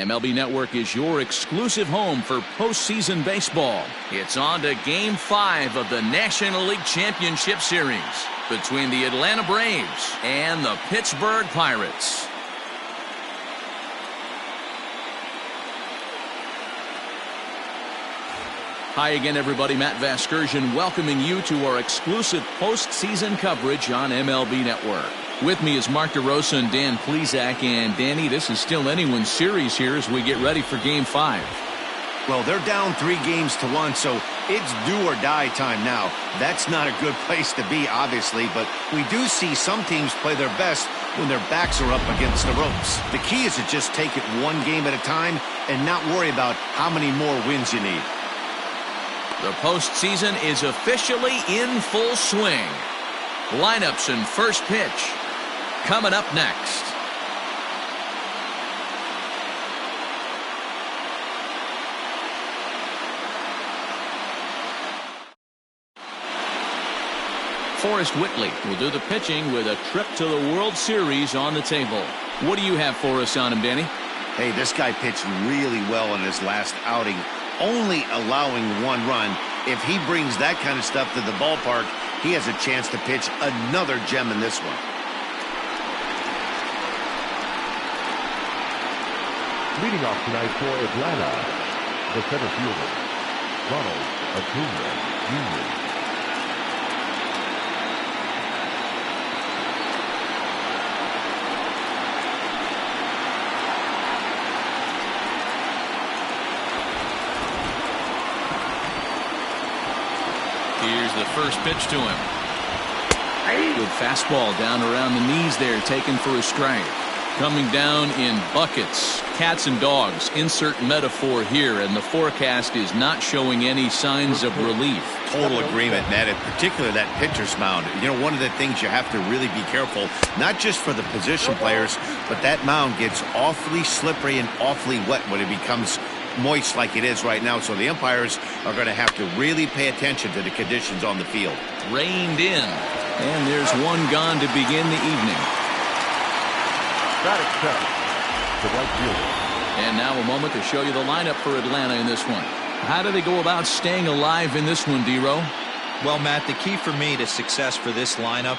MLB Network is your exclusive home for postseason baseball. It's on to Game 5 of the National League Championship Series between the Atlanta Braves and the Pittsburgh Pirates. Hi again, everybody. Matt Vasgersian welcoming you to our exclusive postseason coverage on MLB Network. With me is Mark DeRosa and Dan Plesac. And Danny, this is still anyone's series here as we get ready for Game 5. Well, they're down 3-1, so it's do or die time now. That's not a good place to be, obviously, but we do see some teams play their best when their backs are up against the ropes. The key is to just take it one game at a time and not worry about how many more wins you need. The postseason is officially in full swing. Lineups and first pitch coming up next. Forrest Whitley will do the pitching with a trip to the World Series on the table. What do you have for us on him, Danny? Hey, this guy pitched really well in his last outing, only allowing 1 run. If he brings that kind of stuff to the ballpark, he has a chance to pitch another gem in this one. Leading off tonight for Atlanta, the center fielder, Ronald Acuna Jr. Here's the first pitch to him. Good fastball down around the knees there, taken for a strike. Coming down in buckets, cats and dogs, insert metaphor here, and the forecast is not showing any signs of relief. Total agreement, Matt, in particular that pitcher's mound. You know, one of the things you have to really be careful, not just for the position players, but that mound gets awfully slippery and awfully wet when it becomes moist like it is right now, so the umpires are going to have to really pay attention to the conditions on the field. Reined in, and there's one gone to begin the evening. Batting seventh, the right fielder. And now a moment to show you the lineup for Atlanta in this one. How do they go about staying alive in this one, D-Row? Well, Matt, the key for me to success for this lineup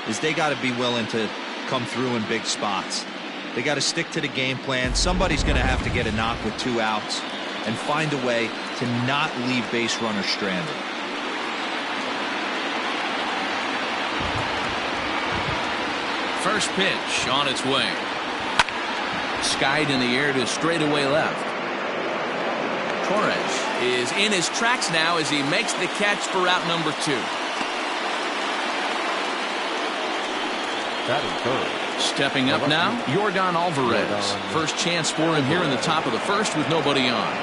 is they got to be willing to come through in big spots. They got to stick to the game plan. Somebody's going to have to get a knock with 2 outs and find a way to not leave base runners stranded. First pitch on its way. Skied in the air to straightaway left. Torres is in his tracks now as he makes the catch for out number 2. Batting third. Stepping up now, Yordan Alvarez. First chance for him here in the top of the first with nobody on.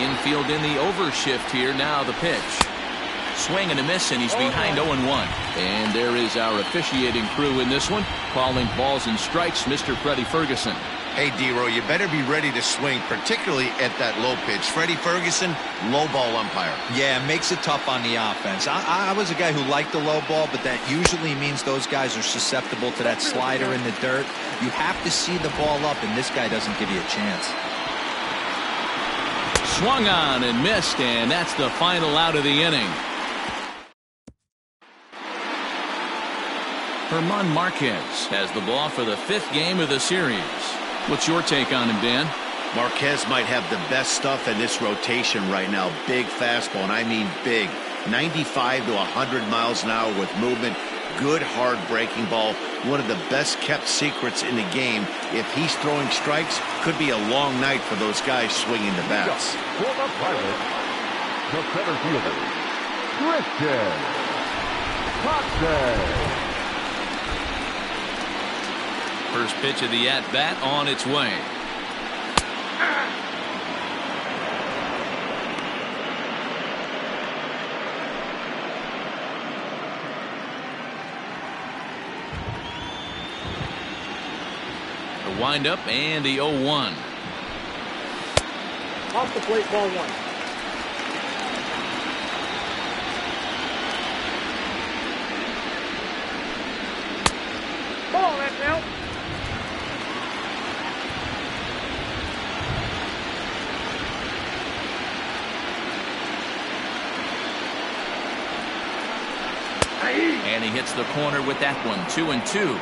Infield in the overshift here. Now the pitch. Swing and a miss, and he's behind 0-1. And there is our officiating crew in this one, calling balls and strikes, Mr. Freddie Ferguson. Hey, D-Row, you better be ready to swing, particularly at that low pitch. Freddie Ferguson, low ball umpire. Yeah, it makes it tough on the offense. I was a guy who liked the low ball, but that usually means those guys are susceptible to that slider in the dirt. You have to see the ball up, and this guy doesn't give you a chance. Swung on and missed, and that's the final out of the inning. Márquez has the ball for the 5th game of the series. What's your take on him, Dan? Márquez might have the best stuff in this rotation right now. Big fastball, and I mean big. 95 to 100 miles an hour with movement. Good, hard breaking ball. One of the best kept secrets in the game. If he's throwing strikes, could be a long night for those guys swinging the bats. For the Pirates, the center fielder, Christian Márquez. First pitch of the at-bat on its way. The windup and the 0-1. Off the plate, ball 1. Ball, that's out. And he hits the corner with that one. 2-2.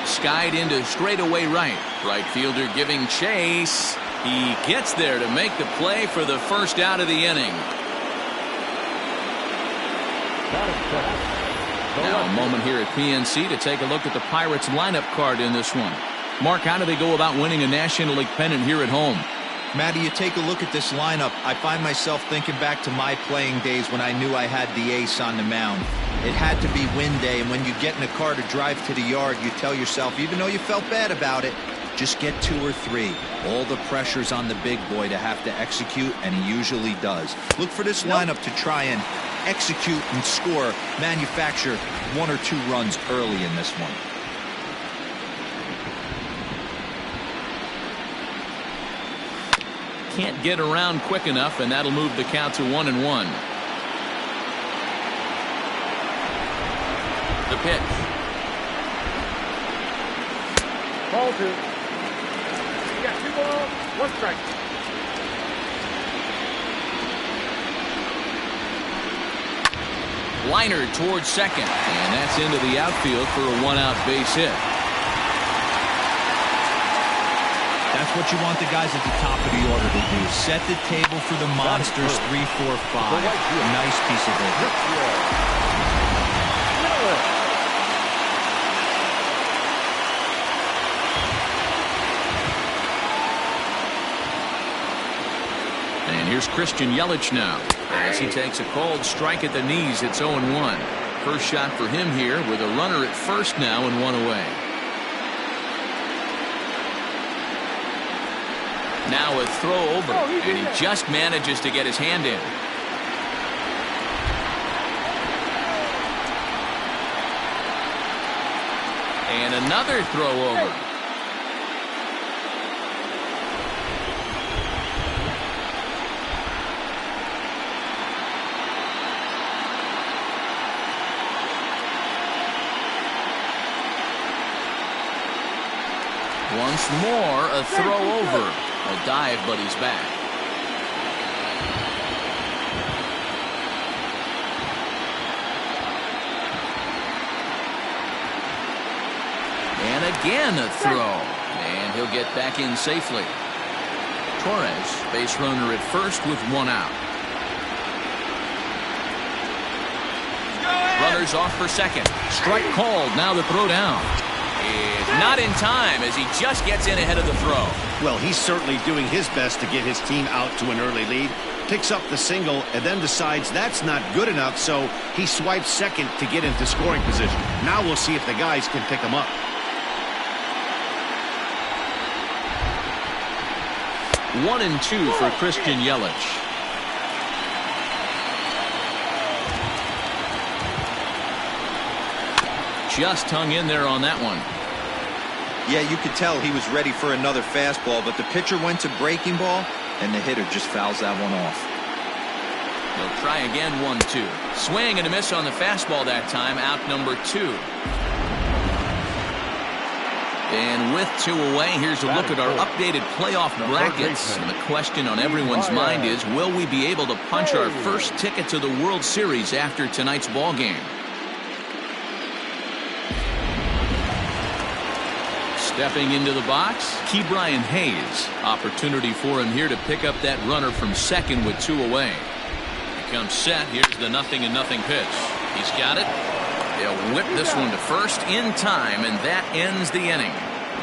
Skied into straightaway right. Right fielder giving chase. He gets there to make the play for the first out of the inning. Now a moment here at PNC to take a look at the Pirates lineup card in this one. Mark, how do they go about winning a National League pennant here at home? Matty, you take a look at this lineup, I find myself thinking back to my playing days when I knew I had the ace on the mound. It had to be win day, and when you get in a car to drive to the yard, you tell yourself, even though you felt bad about it, just get 2 or 3. All the pressure's on the big boy to have to execute, and he usually does. Look for this lineup to try and execute and score, manufacture 1 or 2 runs early in this one. Can't get around quick enough, and that'll move the count to 1-1. The pitch. Ball 2. You got 2 balls, 1 strike. Liner towards second, and that's into the outfield for a 1-out base hit. That's what you want the guys at the top of the order to do. Set the table for the monsters. 3, 4, 5. A nice piece of it. And here's Christian Yelich now, as he takes a cold strike at the knees. It's 0-1. First shot for him here with a runner at first now and 1 away. Now a throw over, and he just manages to get his hand in. And another throw over. Once more, a throw over. A dive, but he's back. And again a throw. And he'll get back in safely. Torres, base runner at first with 1 out. Runners off for second. Strike called. Now the throw down. Is not in time as he just gets in ahead of the throw. Well, he's certainly doing his best to get his team out to an early lead. Picks up the single and then decides that's not good enough, so he swipes second to get into scoring position. Now we'll see if the guys can pick him up. One and 2 for Christian Yelich. Just hung in there on that one. Yeah, you could tell he was ready for another fastball, but the pitcher went to breaking ball, and the hitter just fouls that one off. He'll try again. 1-2. Swing and a miss on the fastball that time. Out number 2. And with 2 away, here's a look at our updated playoff brackets. And the question on everyone's mind is, will we be able to punch our first ticket to the World Series after tonight's ball game? Stepping into the box, Ke'Bryan Hayes. Opportunity for him here to pick up that runner from second with 2 away. He comes set. Here's the 0-0 pitch. He's got it. They'll whip this one to first in time, and that ends the inning.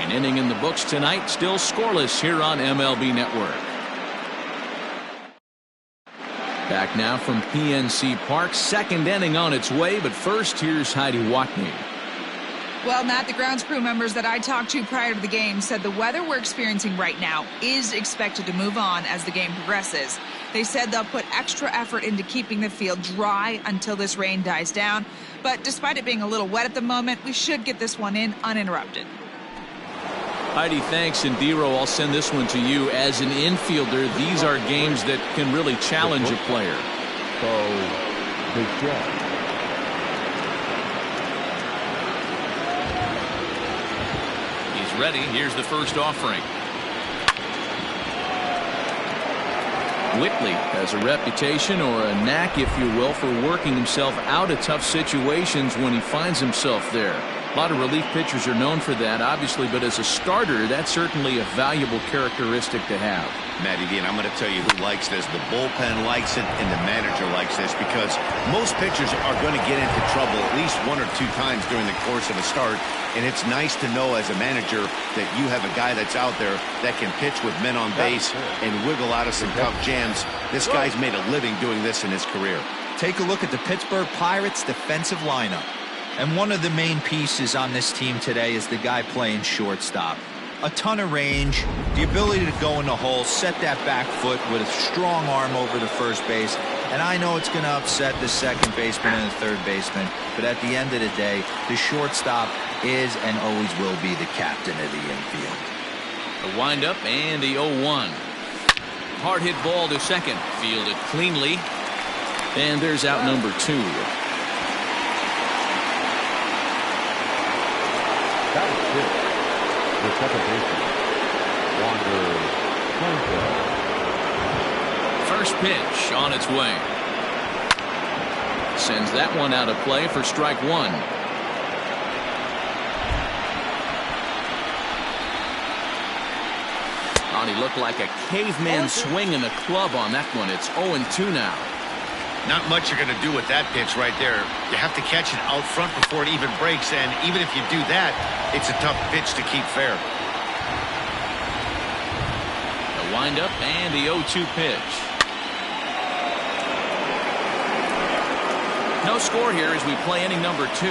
An inning in the books tonight, still scoreless here on MLB Network. Back now from PNC Park. Second inning on its way, but first here's Whitley. Well, Matt, the grounds crew members that I talked to prior to the game said the weather we're experiencing right now is expected to move on as the game progresses. They said they'll put extra effort into keeping the field dry until this rain dies down. But despite it being a little wet at the moment, we should get this one in uninterrupted. Heidi, thanks. And Dero, I'll send this one to you. As an infielder, these are games that can really challenge a player. So, Bichette. He's ready. Here's the first offering. Whitley has a reputation, or a knack, if you will, for working himself out of tough situations when he finds himself there. A lot of relief pitchers are known for that, obviously, but as a starter, that's certainly a valuable characteristic to have. Matty D, and I'm going to tell you who likes this. The bullpen likes it, and the manager likes this, because most pitchers are going to get into trouble at least 1 or 2 times during the course of a start, and it's nice to know as a manager that you have a guy that's out there that can pitch with men on base and wiggle out of some tough jams. This guy's made a living doing this in his career. Take a look at the Pittsburgh Pirates defensive lineup. And one of the main pieces on this team today is the guy playing shortstop. A ton of range, the ability to go in the hole, set that back foot with a strong arm over the first base. And I know it's going to upset the second baseman and the third baseman, but at the end of the day, the shortstop is and always will be the captain of the infield. The windup and the 0-1. Hard hit ball to second. Fielded cleanly. And there's out number 2. That was it. The second baseman, Wander Márquez. First pitch on its way. Sends that one out of play for strike 1. Oh, he looked like a caveman swinging a club on that one. It's 0-2 now. Not much you're going to do with that pitch right there. You have to catch it out front before it even breaks, and even if you do that, it's a tough pitch to keep fair. The windup and the 0-2 pitch. No score here as we play inning number 2.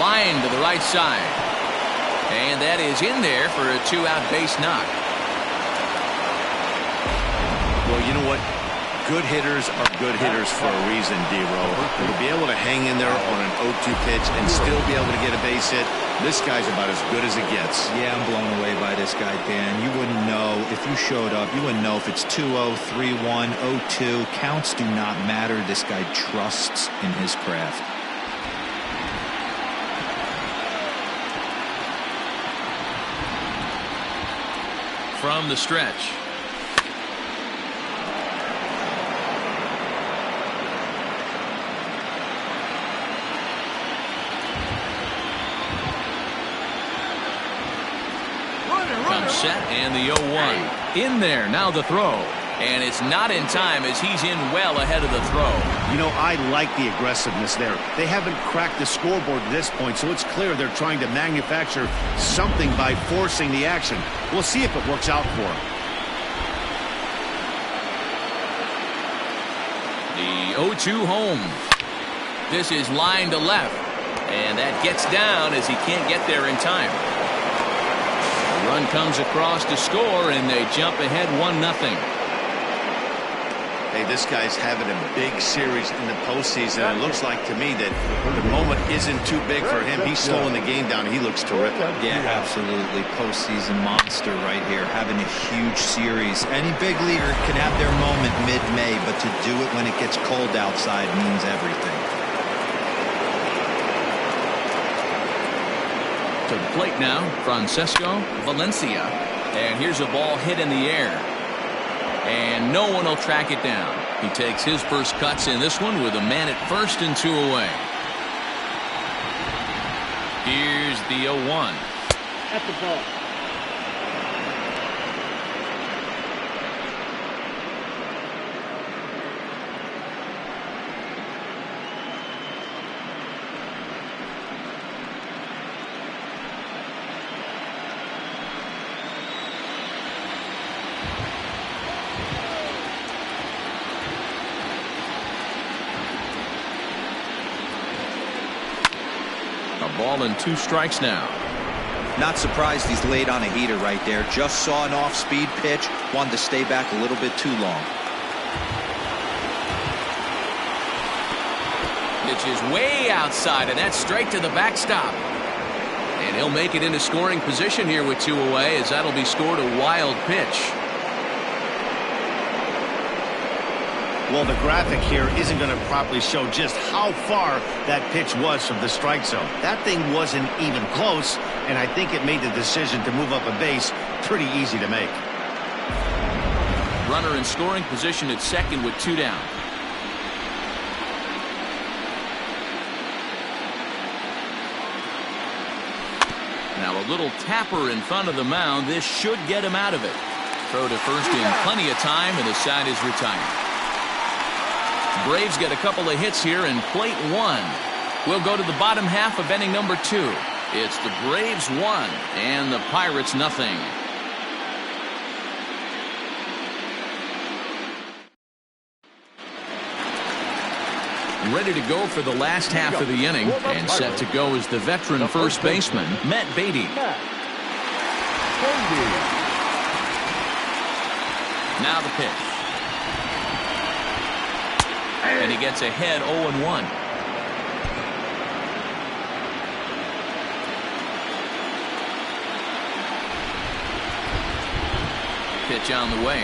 Line to the right side. And that is in there for a 2-out base knock. Well, you know what? Good hitters are good hitters for a reason, D-Row. To be able to hang in there on an 0-2 pitch and still be able to get a base hit, this guy's about as good as it gets. Yeah, I'm blown away by this guy, Dan. You wouldn't know if you showed up. You wouldn't know if it's 2-0, 3-1, 0-2. Counts do not matter. This guy trusts in his craft. From the stretch. Comes set and the 0-1 in there. Now the throw, and it's not in time as he's in well ahead of the throw. You know, I like the aggressiveness there. They haven't cracked the scoreboard at this point, so it's clear they're trying to manufacture something by forcing the action. We'll see if it works out for them. The 0-2 home. This is line to left, and that gets down as he can't get there in time. Run comes across to score, and they jump ahead 1-0. Hey, this guy's having a big series in the postseason. It looks like to me that the moment isn't too big for him. He's slowing the game down. He looks terrific. Yeah, absolutely. Postseason monster right here, having a huge series. Any big leaguer can have their moment mid-May, but to do it when it gets cold outside means everything. To the plate now, Francesco Valencia. And here's a ball hit in the air. And no one will track it down. He takes his first cuts in this one with a man at first and 2 away. Here's the 0-1. At the ball. Ball and 2 strikes now. Not surprised he's laid on a heater right there. Just saw an off-speed pitch. Wanted to stay back a little bit too long. Pitch is way outside, and that's straight to the backstop. And he'll make it into scoring position here with 2 away, as that'll be scored a wild pitch. Well, the graphic here isn't going to properly show just how far that pitch was from the strike zone. That thing wasn't even close, and I think it made the decision to move up a base pretty easy to make. Runner in scoring position at second with 2 down. Now a little tapper in front of the mound. This should get him out of it. Throw to first in plenty of time, and the side is retired. Braves get a couple of hits here in plate 1. We'll go to the bottom half of inning number 2. It's the Braves 1 and the Pirates nothing. Ready to go for the last half of the inning, and set to go is the veteran first baseman, Matt Beatty. Now the pitch. And he gets ahead 0-1. Pitch on the way.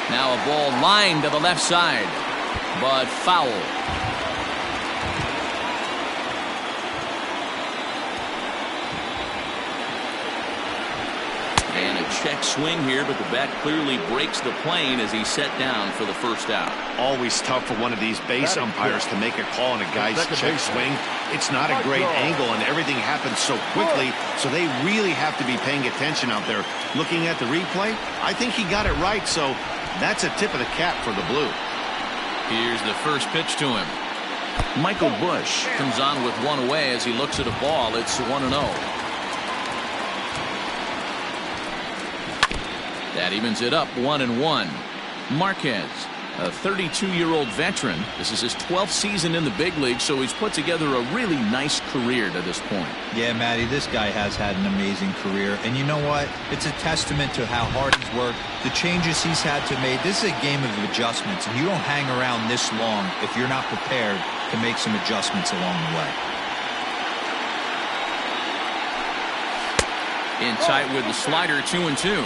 Now a ball lined to the left side, but foul. And a check swing here, but the bat clearly breaks the plane as he's set down for the first out. Always tough for one of these base umpires to make a call on a guy's check swing. It's not a great angle, and everything happens so quickly, so they really have to be paying attention out there. Looking at the replay, I think he got it right, so that's a tip of the cap for the Blue. Here's the first pitch to him. Michael Bush comes on with 1 away as he looks at a ball. It's 1-0. That evens it up 1-1. Márquez, a 32-year-old veteran. This is his 12th season in the big league, so he's put together a really nice career to this point. Yeah, Matty, this guy has had an amazing career. And you know what? It's a testament to how hard he's worked, the changes he's had to make. This is a game of adjustments, and you don't hang around this long if you're not prepared to make some adjustments along the way. In tight with the slider, 2-2.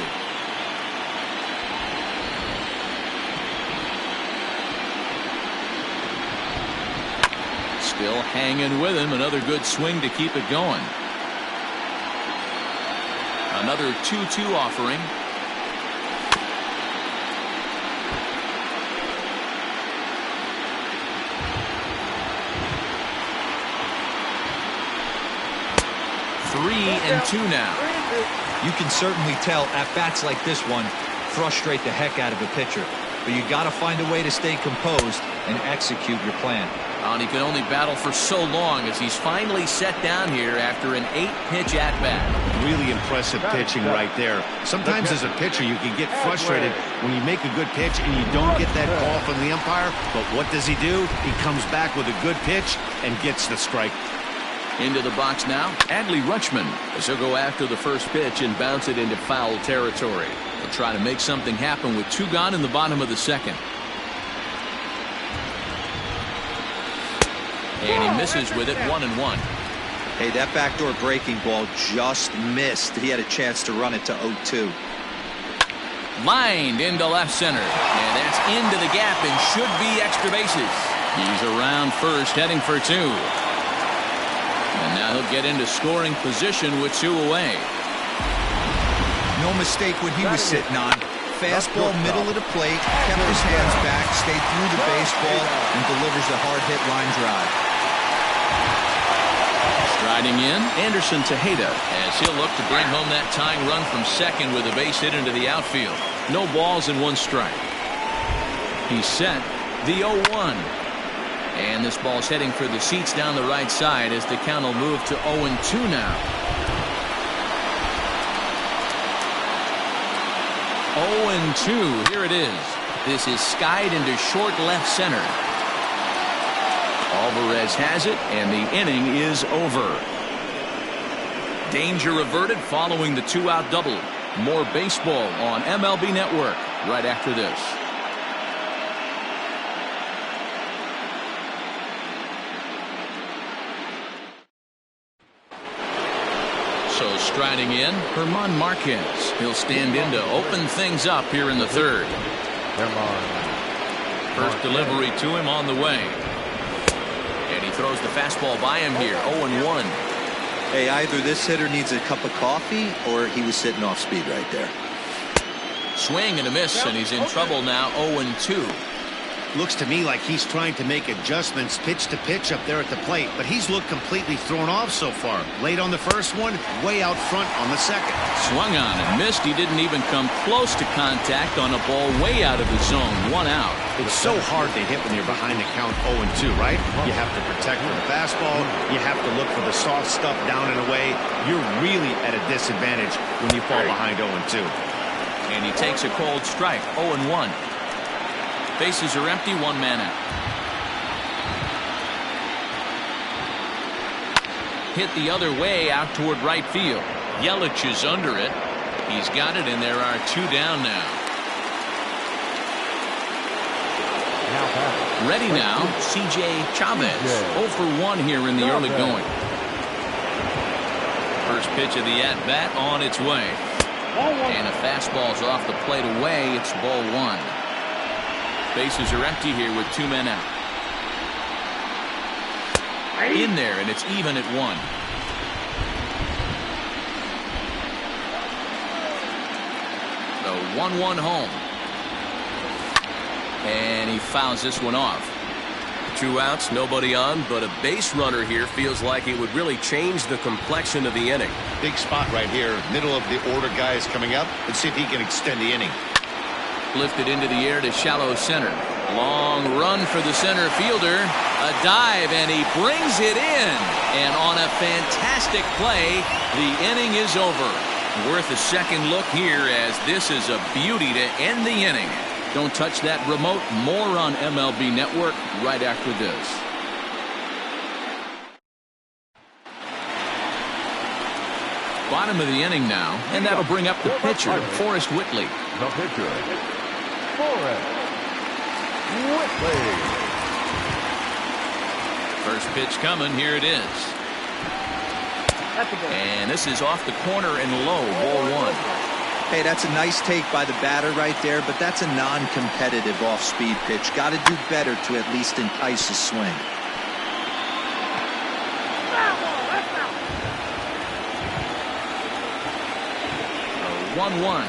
Still hanging with him. Another good swing to keep it going. Another 2-2 offering. Three and 2 now. You can certainly tell at bats like this one frustrate the heck out of a pitcher, but you got to find a way to stay composed and execute your plan. And he can only battle for so long as he's finally set down here after an 8-pitch at-bat. Really impressive pitching right there. Sometimes as a pitcher you can get frustrated when you make a good pitch and you don't get that call from the umpire, but what does he do? He comes back with a good pitch and gets the strike. Into the box now, Adley Rutschman, as he'll go after the first pitch and bounce it into foul territory. He'll try to make something happen with 2 gone in the bottom of the second. And he misses with it, 1-1. Hey, that backdoor breaking ball just missed. He had a chance to run it to 0-2. Lined into left center. And that's into the gap and should be extra bases. He's around first, heading for 2. And now he'll get into scoring position with 2 away. No mistake what he was sitting on. Fastball middle of the plate, kept his hands back, stayed through the baseball, and delivers a hard-hit line drive. Striding in, Anderson Tejeda, as he'll look to bring home that tying run from second with a base hit into the outfield. No balls and 1 strike. He's set the 0-1. And this ball's heading for the seats down the right side as the count will move to 0-2 now. 0-2. Here it is. This is skied into short left center. Alvarez has it, and the inning is over. Danger averted following the 2-out double. More baseball on MLB Network right after this. Striding in, Márquez. He'll stand in to open things up here in the third. First delivery to him on the way. And he throws the fastball by him here, 0-1. Hey, either this hitter needs a cup of coffee or he was sitting off speed right there. Swing and a miss, and he's in trouble now, 0-2. Looks to me like he's trying to make adjustments pitch to pitch up there at the plate, but he's looked completely thrown off so far. Late on the first one, way out front on the second. Swung on and missed. He didn't even come close to contact on a ball way out of the zone. 1 out. It's so hard to hit when you're behind the count 0-2, right? You have to protect the fastball. You have to look for the soft stuff down and away. You're really at a disadvantage when you fall behind 0-2. And he takes a cold strike, 0-1. Bases are empty, 1 man out. Hit the other way out toward right field. Yelich is under it. He's got it, and there are 2 down now. Ready now, C.J. Chavez. 0-for-1 here in the early going. First pitch of the at-bat on its way. And a fastball's off the plate away. It's ball 1. Bases are empty here with 2 men out. In there, and it's even at 1. The 1-1 home. And he fouls this one off. 2 outs, nobody on, but a base runner here feels like it would really change the complexion of the inning. Big spot right here. Middle of the order guy is coming up. Let's see if he can extend the inning. Lifted into the air to shallow center. Long run for the center fielder. A dive, and he brings it in. And on a fantastic play, the inning is over. Worth a second look here, as this is a beauty to end the inning. Don't touch that remote. More on MLB Network right after this. Bottom of the inning now, and that'll bring up the pitcher, Forrest Whitley. The pitcher, Forrest Whitley. First pitch coming. Here it is. And this is off the corner and low, ball 1. Hey, that's a nice take by the batter right there, but that's a non-competitive off-speed pitch. Got to do better to at least entice a swing. 1-1.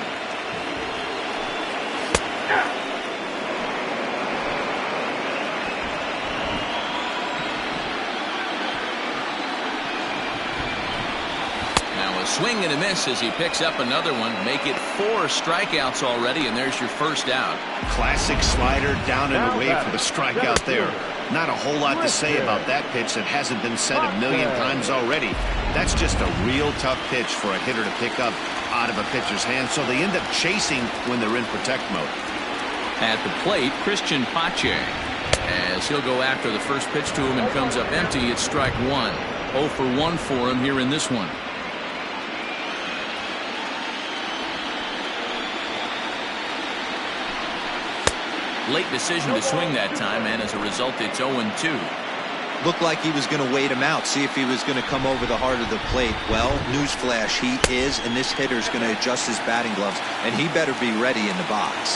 Swing and a miss as he picks up another one. Make it 4 strikeouts already, and there's your first out. Classic slider down and away for the strikeout there. Not a whole lot to say about that pitch that hasn't been said a million times already. That's just a real tough pitch for a hitter to pick up out of a pitcher's hand, so they end up chasing when they're in protect mode. At the plate, Christian Pache, as he'll go after the first pitch to him and comes up empty. It's strike 1. 0-for-1 for him here in this one. Late decision to swing that time, and as a result, it's 0-2. Looked like he was going to wait him out, see if he was going to come over the heart of the plate. Well, newsflash, he is, and this hitter's going to adjust his batting gloves, and he better be ready in the box.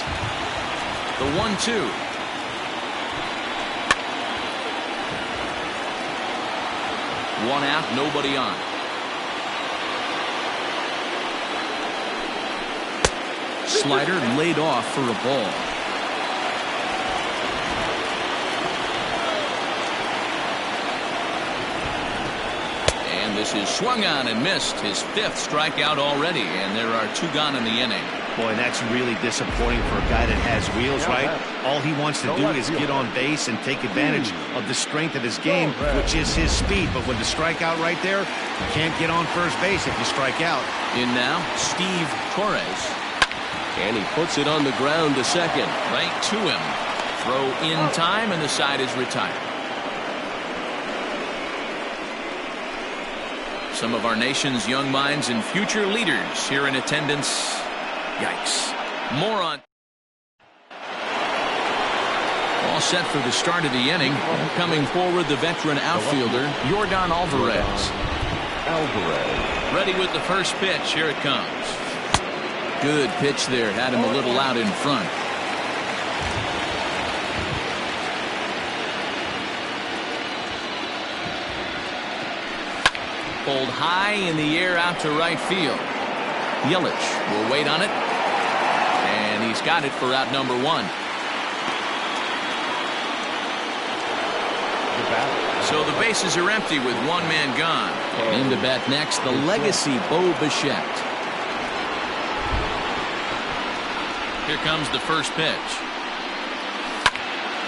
The 1-2. One out, nobody on. Slider laid off for a ball. This is swung on and missed. His 5th strikeout already, and there are 2 gone in the inning. Boy, that's really disappointing for a guy that has wheels, right? All he wants to do is get on base and take advantage of the strength of his game, which is his speed. But with the strikeout right there, you can't get on first base if you strike out. In now, Steve Torres. And he puts it on the ground to second. Right to him. Throw in time, and the side is retired. Some of our nation's young minds and future leaders here in attendance. Yikes. More on. All set for the start of the inning. Coming forward, the veteran outfielder, Yordan Alvarez. Alvarez. Ready with the first pitch. Here it comes. Good pitch there. Had him a little out in front. Pulled high in the air out to right field. Yelich will wait on it. And he's got it for out number 1. So the bases are empty with one man gone. In to bat next, the legacy Bo Bichette. Here comes the first pitch.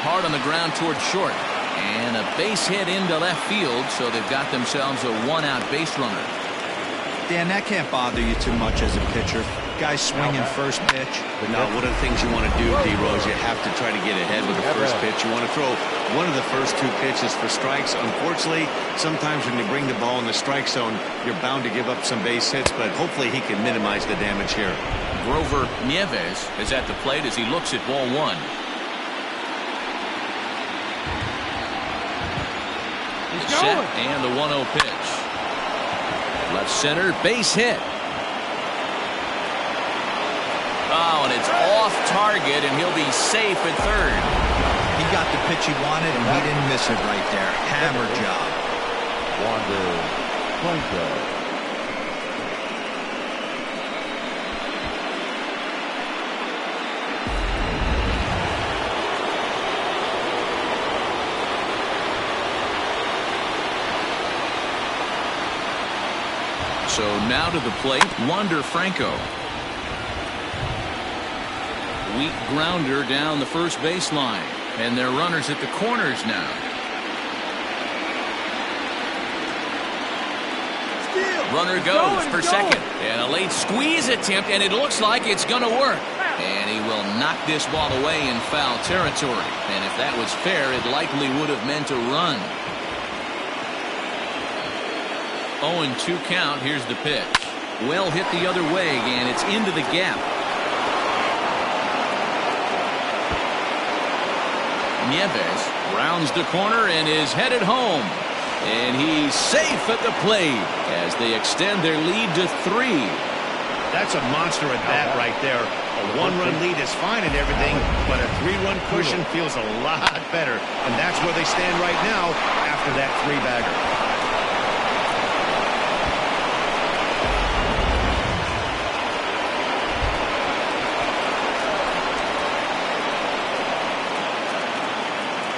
Hard on the ground toward short. And a base hit into left field, so they've got themselves a one-out base runner. Dan, that can't bother you too much as a pitcher. Guys swinging first pitch. No, one of the things you want to do, D-Rose, you have to try to get ahead with the first pitch. You want to throw one of the first 2 pitches for strikes. Unfortunately, sometimes when you bring the ball in the strike zone, you're bound to give up some base hits, but hopefully he can minimize the damage here. Grover Nieves is at the plate as he looks at ball 1. Set and the 1-0 pitch. Left center, base hit. Oh, and it's off target, and he'll be safe at third. He got the pitch he wanted, and he didn't miss it right there. Hammer job. Wander Franco. So now to the plate, Wander Franco. Weak grounder down the first baseline. And they're runners at the corners now. Runner goes for second. And a late squeeze attempt, and it looks like it's going to work. And he will knock this ball away in foul territory. And if that was fair, it likely would have meant a run. 0-2 count. Here's the pitch. Well hit the other way, and it's into the gap. Nieves rounds the corner and is headed home. And he's safe at the plate as they extend their lead to 3. That's a monster at bat right there. A 1-run lead is fine and everything, but a 3-run cushion feels a lot better. And that's where they stand right now after that 3-bagger.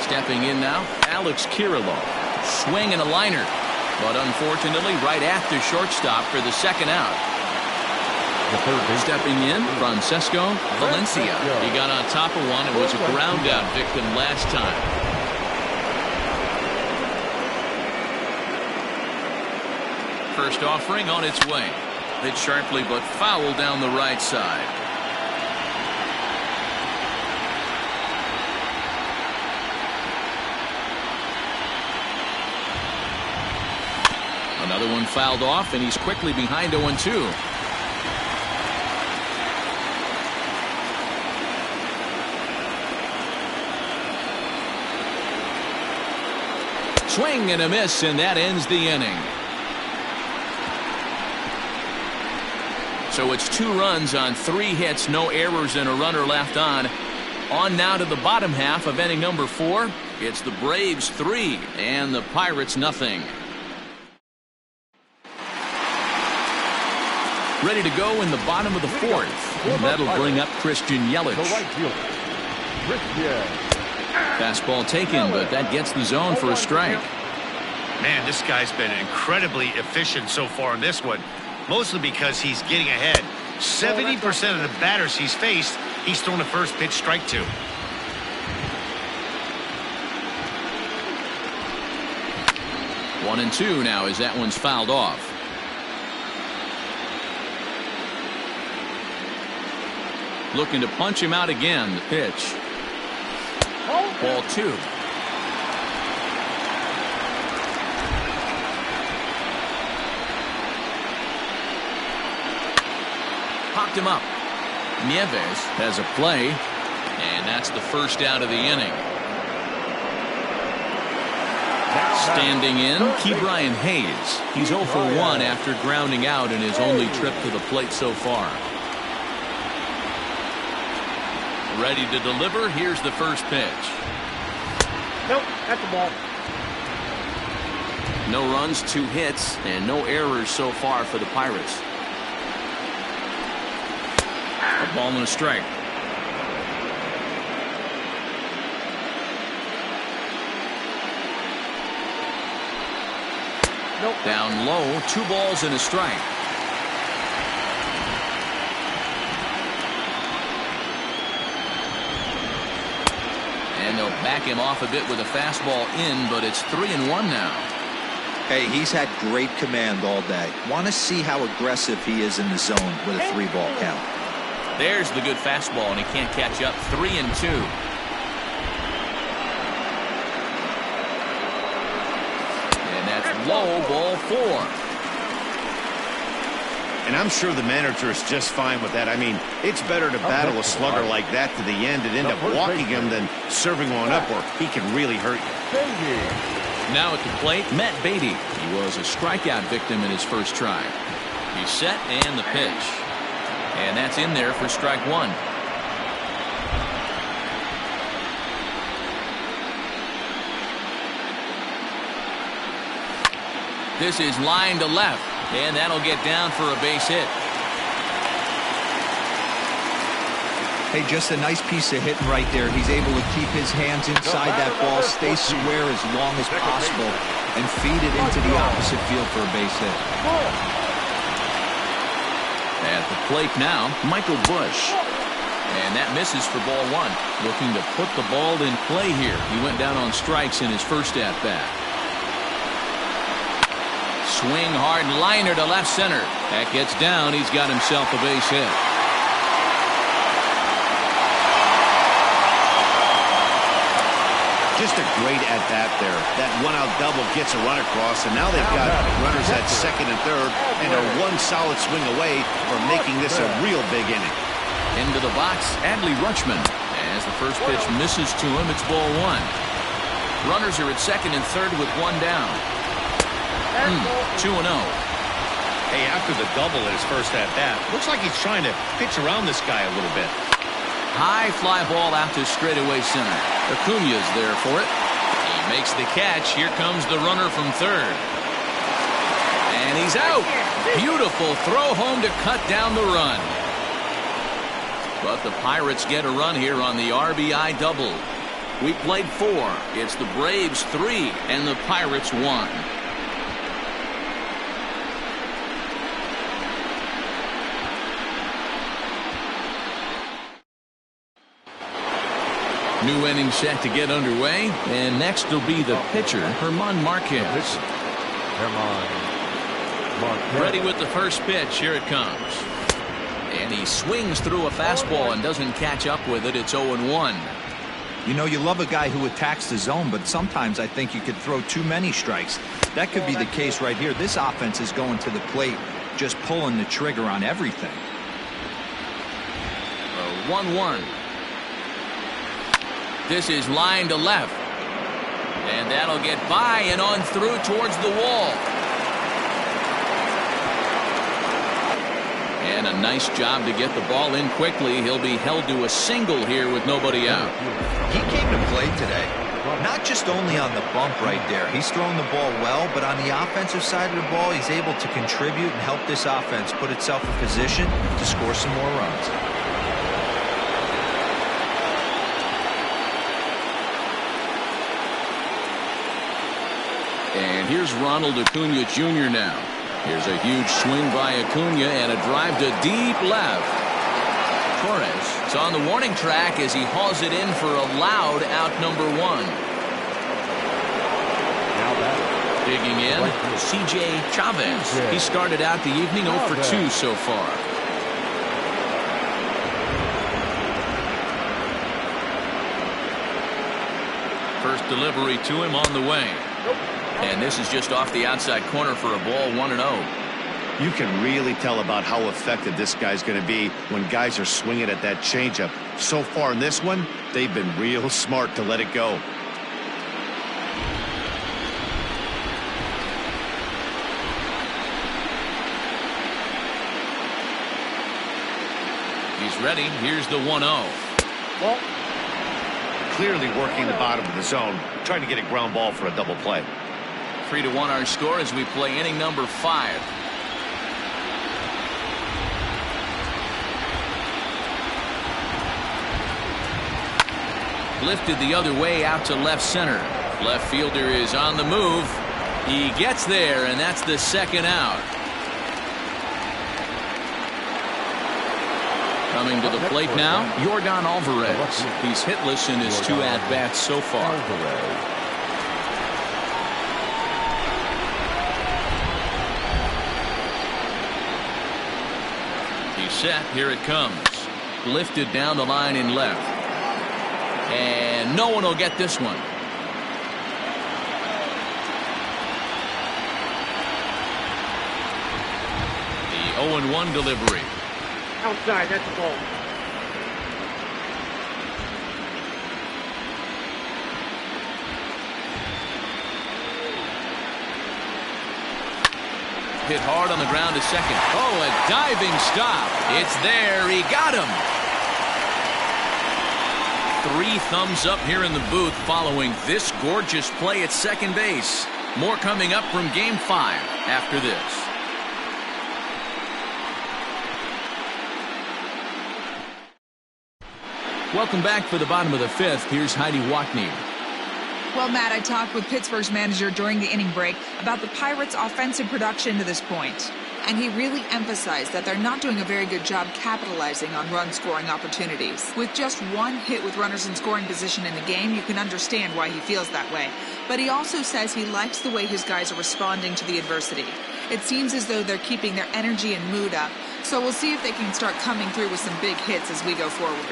Stepping in now, Alex Kirilloff. Swing and a liner. But unfortunately, right at the shortstop for the second out. Stepping in, Francesco Valencia. He got on top of one and was a ground out victim last time. First offering on its way. Hit sharply but foul down the right side. Another one fouled off, and he's quickly behind 0-2. Swing and a miss, and that ends the inning. So it's 2 runs on 3 hits, no errors, and a runner left on. On now to the bottom half of inning number 4. It's the Braves 3 and the Pirates nothing. Ready to go in the bottom of the 4th. And that'll bring up Christian Yelich. Fastball taken, but that gets the zone for a strike. Man, this guy's been incredibly efficient so far in this one. Mostly because he's getting ahead. 70% of the batters he's faced, he's thrown a first pitch strike to. One and two now as that one's fouled off. Looking to punch him out again. The pitch. Ball 2. Popped him up. Nieves has a play, and that's the first out of the inning. Standing in, Brian Hayes. He's 0 for 1 after grounding out in his only trip to the plate so far. Ready to deliver. Here's the first pitch. Nope, that's the ball. No runs, 2 hits, and no errors so far for the Pirates. A ball and a strike. Nope. Down low, 2 balls and a strike. And they'll back him off a bit with a fastball in, but it's 3-1 now. Hey, he's had great command all day. Want to see how aggressive he is in the zone with a 3-ball count. There's the good fastball, and he can't catch up. 3-2. And that's low, ball 4. And I'm sure the manager is just fine with that. I mean, it's better to battle a slugger like that to the end and end up walking him than serving one up where he can really hurt you. Now at the plate, Matt Beatty. He was a strikeout victim in his first try. He's set and the pitch. And that's in there for strike 1. This is line to left, and that'll get down for a base hit. Hey, just a nice piece of hitting right there. He's able to keep his hands inside that ball, stay square as long as possible, and feed it into the opposite field for a base hit. At the plate now, Michael Bush. And that misses for ball 1. Looking to put the ball in play here. He went down on strikes in his first at-bat. Swing hard liner to left center. That gets down. He's got himself a base hit. Just a great at-bat there. That one-out double gets a run across, and now they've got runners at second and third, and are one solid swing away from making this a real big inning. Into the box, Adley Rutschman. As the first pitch misses to him, it's ball 1. Runners are at second and third with 1 down. 2-0. Hey, after the double in his first at-bat, looks like he's trying to pitch around this guy a little bit. High fly ball out to straightaway center. Acuña's there for it. He makes the catch. Here comes the runner from third. And he's out. Beautiful throw home to cut down the run. But the Pirates get a run here on the RBI double. We played 4. It's the Braves 3 and the Pirates 1. New inning set to get underway, and next will be the pitcher, Márquez. Ready with the first pitch. Here it comes. And he swings through a fastball and doesn't catch up with it. It's 0-1. You know, you love a guy who attacks the zone, but sometimes I think you could throw too many strikes. That could be the case right here. This offense is going to the plate, just pulling the trigger on everything. 1-1. This is line to left. And that'll get by and on through towards the wall. And a nice job to get the ball in quickly. He'll be held to a single here with nobody out. He came to play today. Not just only on the bump right there. He's throwing the ball well, but on the offensive side of the ball, he's able to contribute and help this offense put itself in position to score some more runs. And here's Ronald Acuña Jr. now. Here's a huge swing by Acuña and a drive to deep left. Forrest is on the warning track as he hauls it in for a loud out number 1. Digging in, C.J. Chavez. He started out the evening 0 for 2 so far. First delivery to him on the way. And this is just off the outside corner for a ball, 1-0. You can really tell about how effective this guy's going to be when guys are swinging at that changeup. So far in this one, they've been real smart to let it go. Ready, here's the 1-0. Ball. Clearly working the bottom of the zone, trying to get a ground ball for a double play. 3-1 our score as we play inning number 5. Lifted the other way out to left center. Left fielder is on the move. He gets there, and that's the second out. Coming to the plate now, Yordan Alvarez. He's hitless in his 2 at-bats so far. He's set. Here it comes. Lifted down the line in left. And no one will get this one. The 0-1 delivery. Outside, that's the ball. Hit hard on the ground to second. Oh, a diving stop. It's there. He got him. 3 thumbs up here in the booth following this gorgeous play at second base. More coming up from Game 5 after this. Welcome back for the bottom of the 5th. Here's Heidi Whitley. Well, Matt, I talked with Pittsburgh's manager during the inning break about the Pirates' offensive production to this point. And he really emphasized that they're not doing a very good job capitalizing on run-scoring opportunities. With just 1 hit with runners in scoring position in the game, you can understand why he feels that way. But he also says he likes the way his guys are responding to the adversity. It seems as though they're keeping their energy and mood up. So we'll see if they can start coming through with some big hits as we go forward.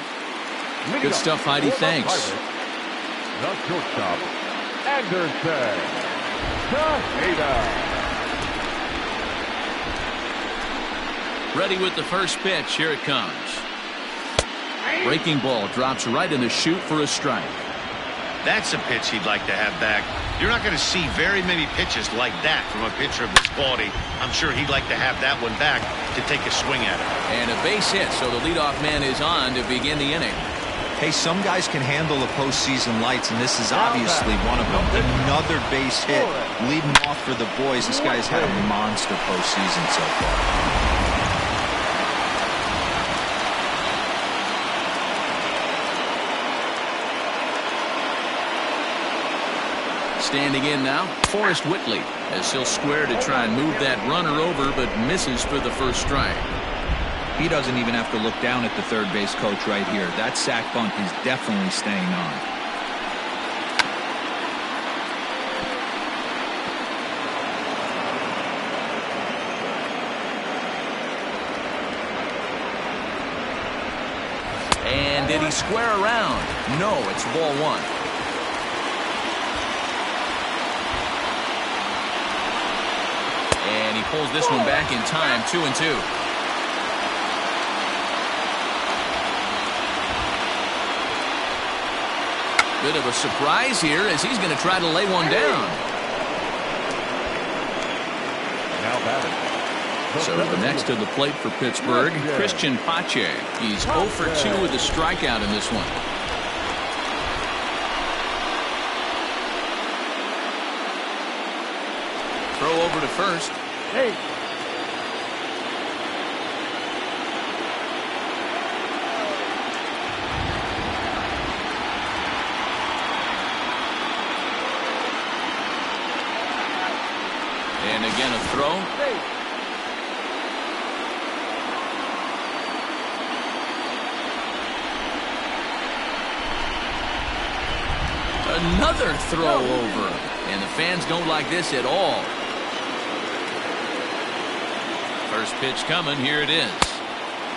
Good stuff, Heidi. Thanks. The shortstop, Anderson. Ready with the first pitch. Here it comes. Breaking ball drops right in the chute for a strike. That's a pitch he'd like to have back. You're not going to see very many pitches like that from a pitcher of this quality. I'm sure he'd like to have that one back to take a swing at it. And a base hit, so the leadoff man is on to begin the inning. Hey, some guys can handle the postseason lights, and this is obviously one of them. Another base hit, leading off for the boys. This guy's had a monster postseason so far. Standing in now, Forrest Whitley, as he'll square to try and move that runner over, but misses for the first strike. He doesn't even have to look down at the third base coach right here. That sac bunt is definitely staying on. And did he square around? No, it's ball 1. And he pulls this one back in time, 2-2. Bit of a surprise here as he's going to try to lay one down. Now batting. So the next to the plate for Pittsburgh, Christian Pache. He's 0 for 2 with a strikeout in this one. Throw over to first. Hey. And again a throw. Another throw over. And the fans don't like this at all. First pitch coming. Here it is.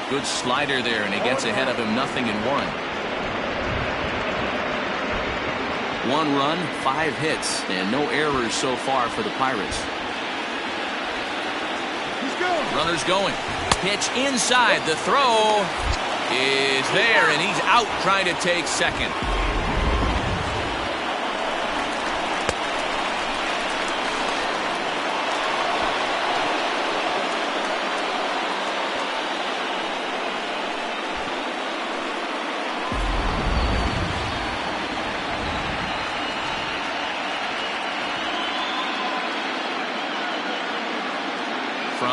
Good slider there, and he gets ahead of him 0-1. 1 run, 5 hits, and no errors so far for the Pirates. Runners going. Pitch inside. The throw is there, and he's out trying to take second.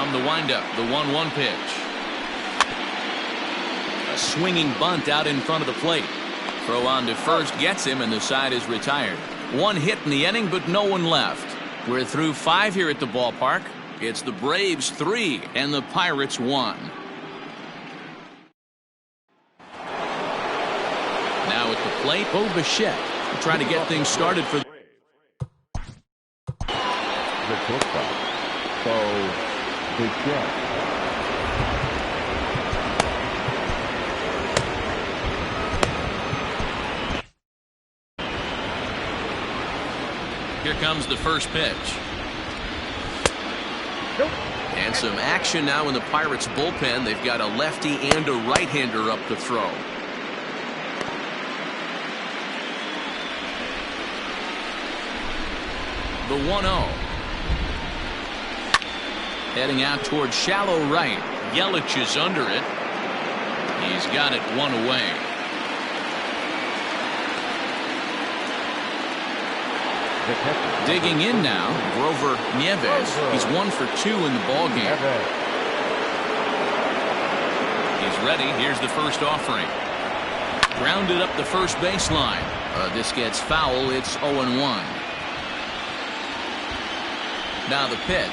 From the windup, the 1-1 pitch. A swinging bunt out in front of the plate. Throw on to first gets him, and the side is retired. One hit in the inning, but no one left. We're through 5 here at the ballpark. It's the Braves 3 and the Pirates 1. Now at the plate, Bo Bichette trying to get things started for The shortstop, Bo Bichette. Here comes the first pitch. And some action now in the Pirates bullpen. They've got a lefty and a right-hander up to throw. The 1-0. Heading out towards shallow right. Yelich is under it. He's got it one away. Digging in now, Grover Nieves. He's 1 for 2 in the ball game. He's ready. Here's the first offering. Grounded up the first baseline. This gets foul. It's 0-1. Now the pitch.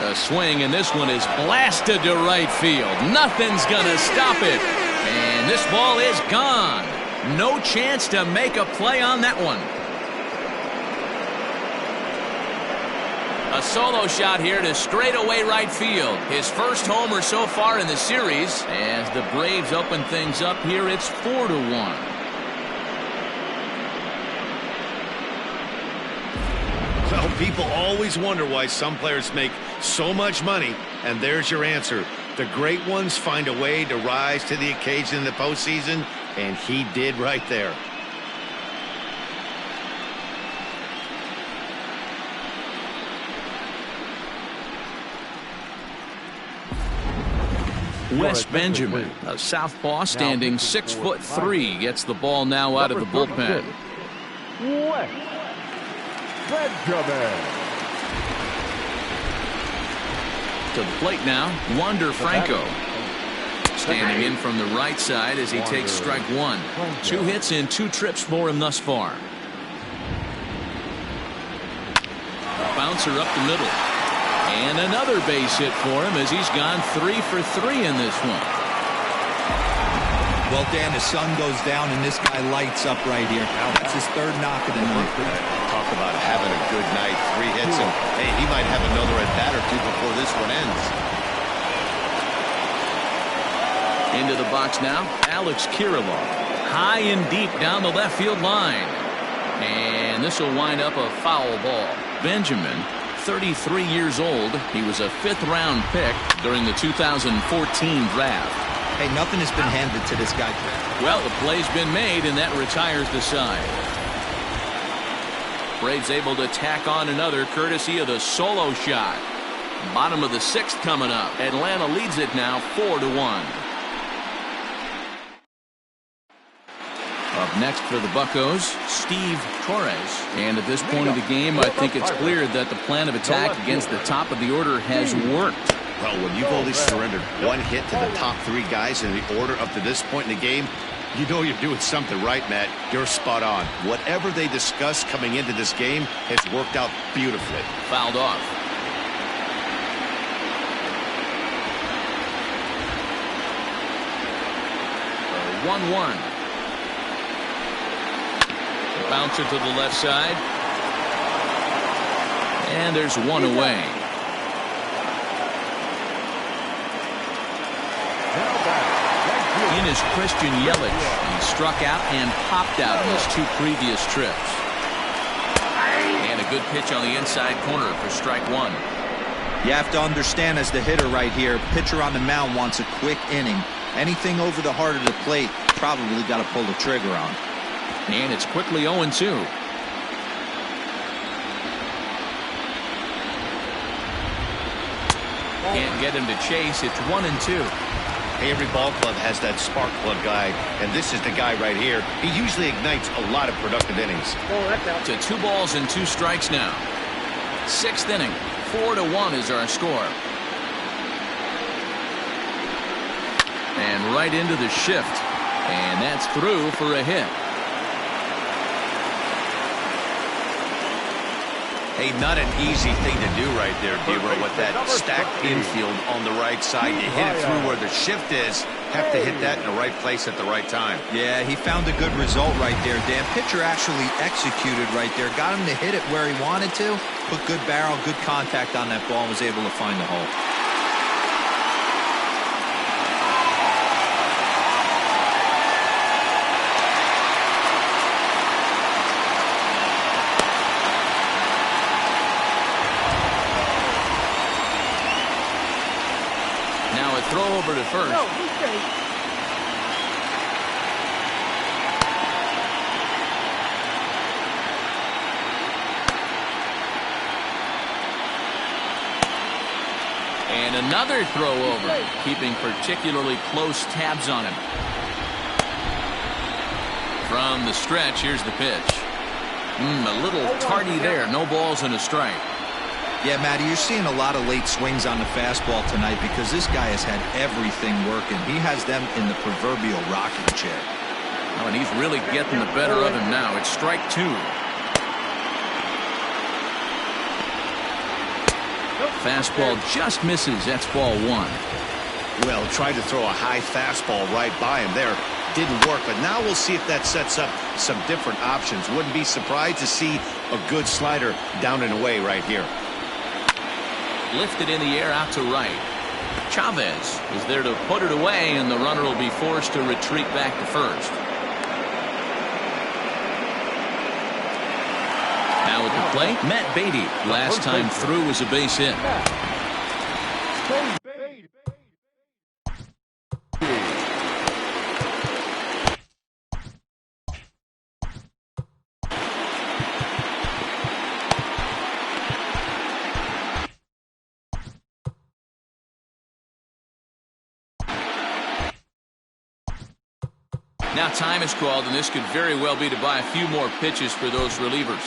A swing, and this one is blasted to right field. Nothing's gonna stop it. And this ball is gone. No chance to make a play on that one. A solo shot here to straightaway right field. His first homer so far in the series. As the Braves open things up here, it's 4-1. Well, people always wonder why some players make so much money, and there's your answer. The great ones find a way to rise to the occasion in the postseason, and he did right there. Wes Benjamin, a southpaw standing 6'3", gets the ball now out of the bullpen. Wes Benjamin. To the plate now, Wander Franco. Standing in from the right side as he takes strike 1. 2 hits and 2 trips for him thus far. A bouncer up the middle. And another base hit for him as he's gone 3 for 3 in this one. Well, Dan, the sun goes down and this guy lights up right here. That's his 3rd knock of the night. Talk about having a good night. 3 hits, and hey, he might have another at-bat or 2 before this one ends. Into the box now, Alex Kirilloff. High and deep down the left field line. And this will wind up a foul ball. Benjamin, 33 years old. He was a 5th-round pick during the 2014 draft. Hey, nothing has been handed to this guy. Well, the play's been made, and that retires the side. Braves able to tack on another courtesy of the solo shot. Bottom of the 6th coming up. Atlanta leads it now 4-1. Up next for the Buccos, Steve Torres. And at this point of the game, I think it's clear that the plan of attack against the top of the order has worked. Well, when you've only surrendered 1 hit to the top 3 guys in the order up to this point in the game, you know you're doing something right, Matt. You're spot on. Whatever they discussed coming into this game has worked out beautifully. Fouled off. 1-1. Bouncer to the left side. And there's 1 away. In is Christian Yelich. He struck out and popped out in his 2 previous trips. And a good pitch on the inside corner for strike 1. You have to understand, as the hitter right here, pitcher on the mound wants a quick inning. Anything over the heart of the plate, probably got to pull the trigger on. And it's quickly 0-2. Can't get him to chase. It's 1-2. Hey, every ball club has that spark plug guy, and this is the guy right here. He usually ignites a lot of productive innings. To 2 balls and 2 strikes now. 6th inning. 4-1 is our score. And right into the shift. And that's through for a hit. Hey, not an easy thing to do right there, D-Row, with that stacked infield on the right side. You hit it through where the shift is. Have to hit that in the right place at the right time. Yeah, he found a good result right there, Dan. Pitcher actually executed right there. Got him to hit it where he wanted to. Put good barrel, good contact on that ball, and was able to find the hole. Throw over to first. No, mistake. And another throw over, keeping particularly close tabs on him. From the stretch, here's the pitch. A little tardy there. No balls and a strike. Yeah, Matty, you're seeing a lot of late swings on the fastball tonight because this guy has had everything working. He has them in the proverbial rocking chair. Oh, and he's really getting the better of him now. It's strike 2. Fastball just misses. That's ball 1. Well, tried to throw a high fastball right by him there. Didn't work, but now we'll see if that sets up some different options. Wouldn't be surprised to see a good slider down and away right here. Lifted in the air out to right. Chavez is there to put it away, and the runner will be forced to retreat back to first. Now at the plate, Matt Beatty. Last time through was a base hit. Now time is called, and this could very well be to buy a few more pitches for those relievers.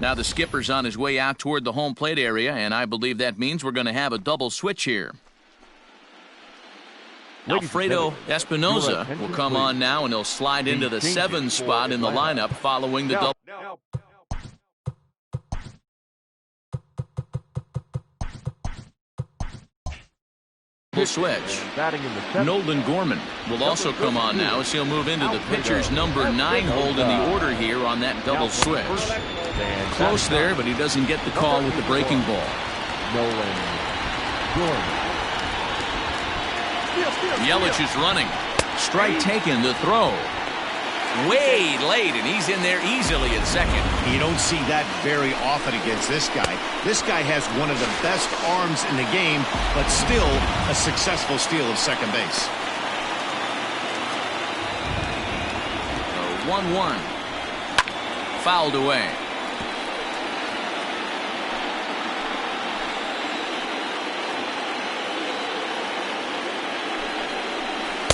Now the skipper's on his way out toward the home plate area, and I believe that means we're going to have a double switch here. Alfredo Espinoza will come on now, and he'll slide into the 7 spot in the lineup following the double switch. Nolan Gorman will also come on now as he'll move into the pitcher's number 9 hold in the order here on that double switch. Close there, but he doesn't get the call with the breaking ball. Nolan Gorman. Yelich is running. Strike taken, the throw. Way late, and he's in there easily at second. You don't see that very often against this guy. This guy has one of the best arms in the game, but still a successful steal of second base. 1-1. Fouled away.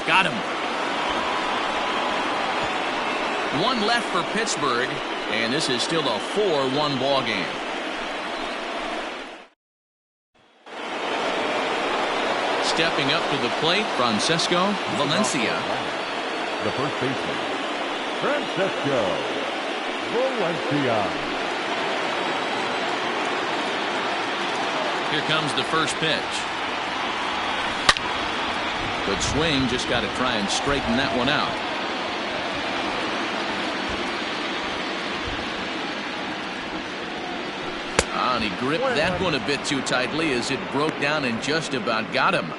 Got him. 1 left for Pittsburgh, and this is still a 4-1 ball game. Stepping up to the plate, Francesco Valencia. The first baseman, Francesco Valencia. Here comes the first pitch. Good swing, just got to try and straighten that one out. And he gripped that one a bit too tightly as it broke down and just about got him.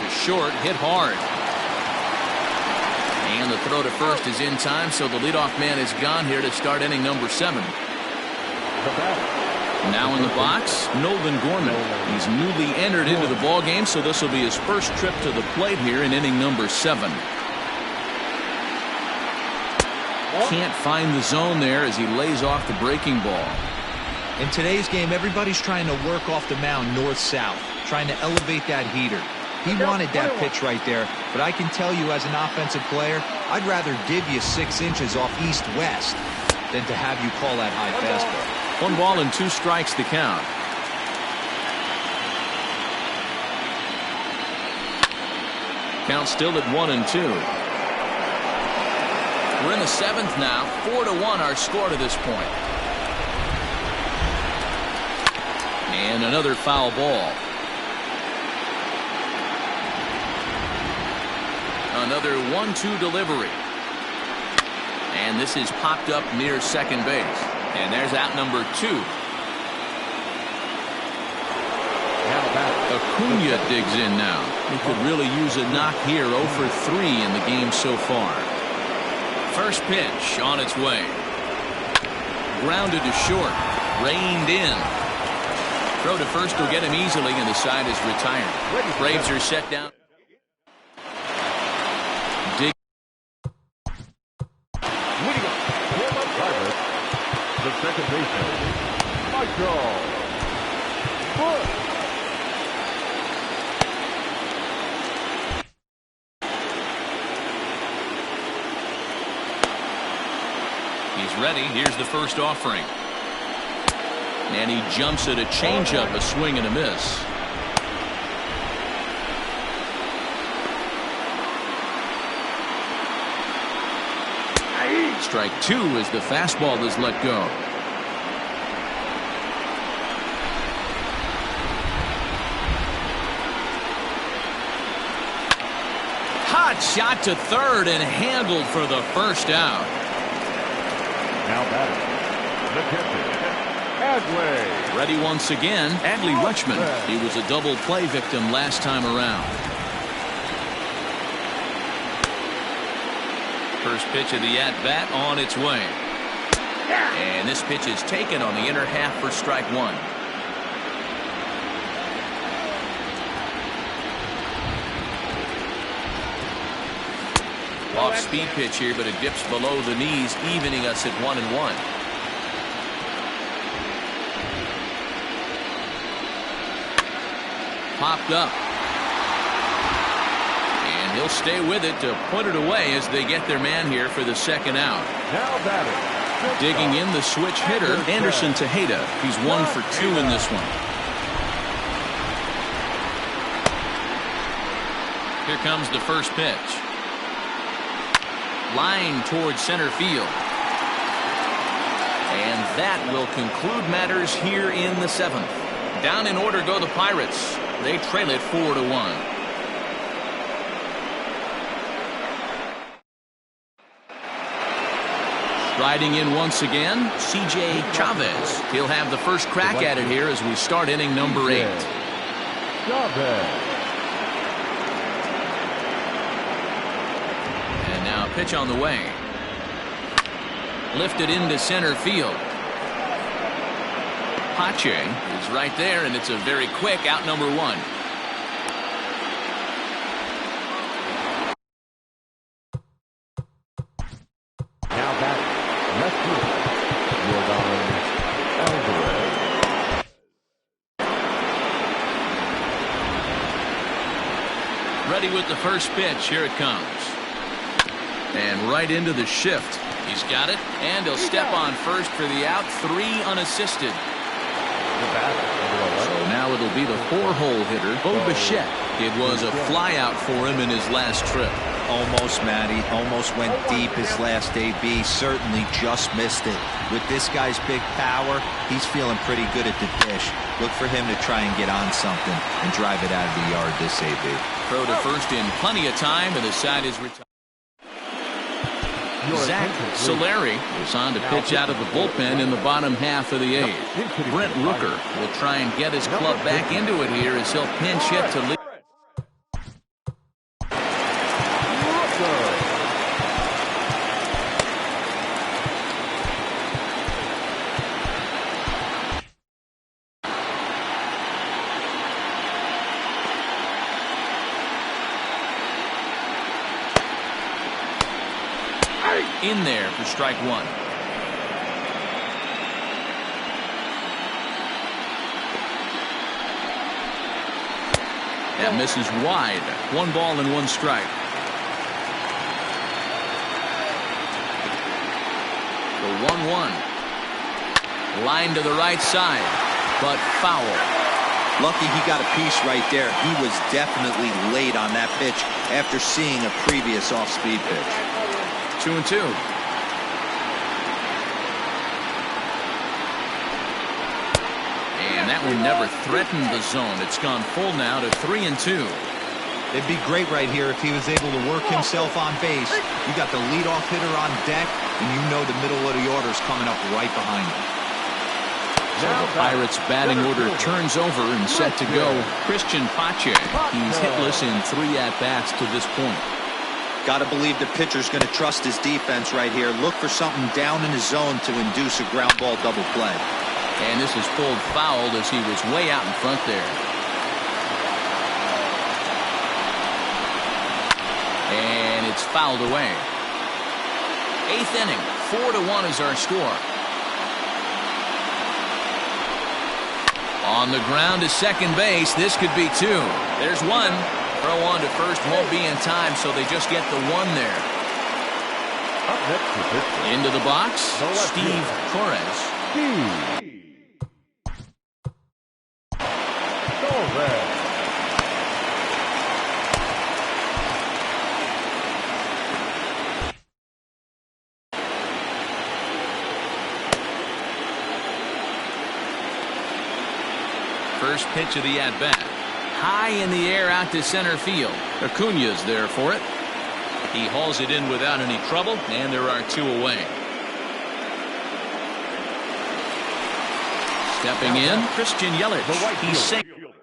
to short, hit hard. And the throw to first is in time, so the leadoff man is gone here to start inning number 7. Now in the box, Nolan Gorman. He's newly entered into the ball game, so this will be his first trip to the plate here in inning number 7. Can't find the zone there as he lays off the breaking ball. In today's game, everybody's trying to work off the mound north-south, trying to elevate that heater. He wanted that pitch right there, but I can tell you as an offensive player, I'd rather give you 6 inches off east-west than to have you call that high fastball. 1 ball and 2 strikes the count. Count still at 1-2. We're in the 7th now. 4-1 our score to this point. And another foul ball. Another 1-2 delivery. And this is popped up near second base. And there's out number 2. Acuna digs in now. He could really use a knock here. 0 for 3 in the game so far. First pitch on its way. Grounded to short. Reined in. Throw to first will get him easily, and the side is retired. Braves are set down. Dig. The second baseman, Michael. He's ready. Here's the first offering. And he jumps at a changeup, a swing and a miss. Strike 2 as the fastball is let go. Hot shot to third and handled for the first out. Now batting, the catcher, Adley. Ready once again, Adley Rutschman. He was a double play victim last time around. First pitch of the at-bat on its way. And this pitch is taken on the inner half for strike 1. Off-speed pitch here, but it dips below the knees, evening us at 1-1. Popped up. And he'll stay with it to put it away as they get their man here for the second out. Now batting. Digging in the switch hitter, Anderson Tejeda. He's 1 for 2 in this one. Here comes the first pitch. Line towards center field. And that will conclude matters here in the 7th. Down in order go the Pirates. They trail it 4-1. Riding in once again, C.J. Chavez. He'll have the first crack at it here as we start inning number 8. And now pitch on the way. Lifted into center field. Pache is right there, and it's a very quick out number 1. Ready with the first pitch. Here it comes. And right into the shift. He's got it, and he'll step on first for the out. 3 unassisted. So now it'll be the 4-hole hitter, Bo Bichette. It was a flyout for him in his last trip. Almost, Matty. Almost went deep his last AB. Certainly just missed it. With this guy's big power, he's feeling pretty good at the dish. Look for him to try and get on something and drive it out of the yard this AB. Throw to first in plenty of time, and the side is retired. Zach Solari is on to pitch out of the bullpen in the bottom half of the 8th. Brent Rooker will try and get his club back into it here as he'll pinch hit to lead. in there for strike one. That misses wide. 1 ball and 1 strike. The 1-1. Line to the right side, but foul. Lucky he got a piece right there. He was definitely late on that pitch after seeing a previous off-speed pitch. 2-2. And that one never threatened the zone. It's gone full now to 3-2. It'd be great right here if he was able to work himself on base. You got the leadoff hitter on deck, and you know the middle of the order's coming up right behind him. So the Pirates' batting order turns over and set to go. Christian Pache. He's hitless in 3 at-bats to this point. Got to believe the pitcher's going to trust his defense right here. Look for something down in his zone to induce a ground ball double play. And this is pulled foul as he was way out in front there. And it's fouled away. 8th inning. 4-1 is our score. On the ground to second base. This could be 2. There's 1. Throw on to first won't be in time, so they just get the 1 there. Up next to Pittsburgh. Into the box, Steve Forrest. First pitch of the at-bat. High in the air out to center field. Acuña's there for it. He hauls it in without any trouble, and there are 2 away. Stepping in, Christian Yelich. He's singled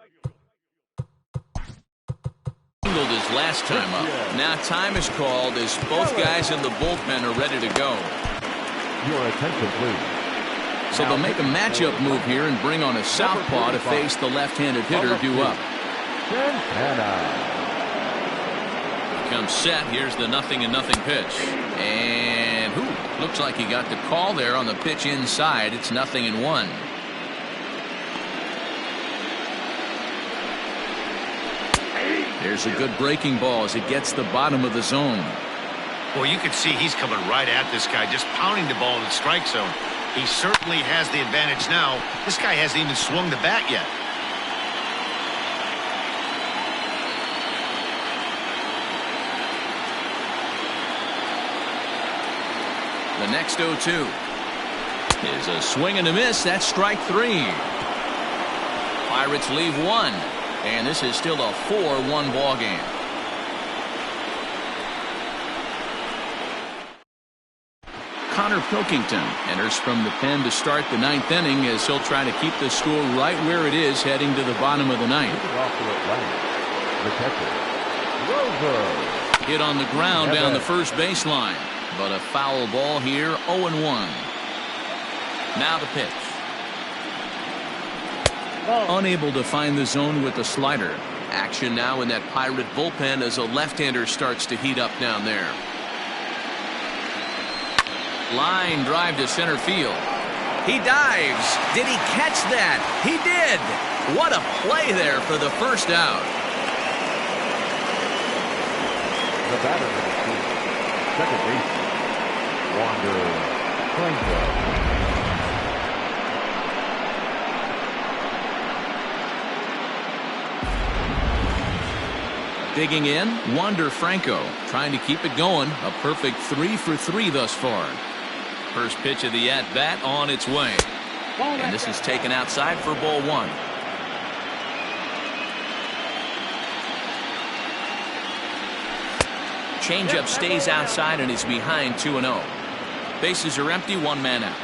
his last time up. Now time is called as both guys in the bullpen are ready to go. Your attention, please. So they'll make a matchup move here and bring on a southpaw to face the left-handed hitter due up. Comes set. Here's the 0-0 pitch. And looks like he got the call there on the pitch inside. It's 0-1. There's a good breaking ball as it gets the bottom of the zone. Well, you can see he's coming right at this guy, just pounding the ball in the strike zone. He certainly has the advantage now. This guy hasn't even swung the bat yet. The next 0-2 is a swing and a miss. That's strike 3. Pirates leave 1, and this is still a 4-1 ball game. Connor Pilkington enters from the pen to start the 9th inning as he'll try to keep the score right where it is heading to the bottom of the 9th. Hit on the ground down the first baseline, but a foul ball here. 0-1. Now the pitch. Unable to find the zone with the slider. Action now in that Pirate bullpen as a left-hander starts to heat up down there. Line drive to center field. He dives. Did he catch that? He did. What a play there for the first out. The batter, second base, Wander Franco. Digging in, Wander Franco trying to keep it going. A perfect 3 for 3 thus far. First pitch of the at-bat on its way. And this is taken outside for ball 1. Changeup stays outside and is behind 2-0. Bases are empty, 1 man out.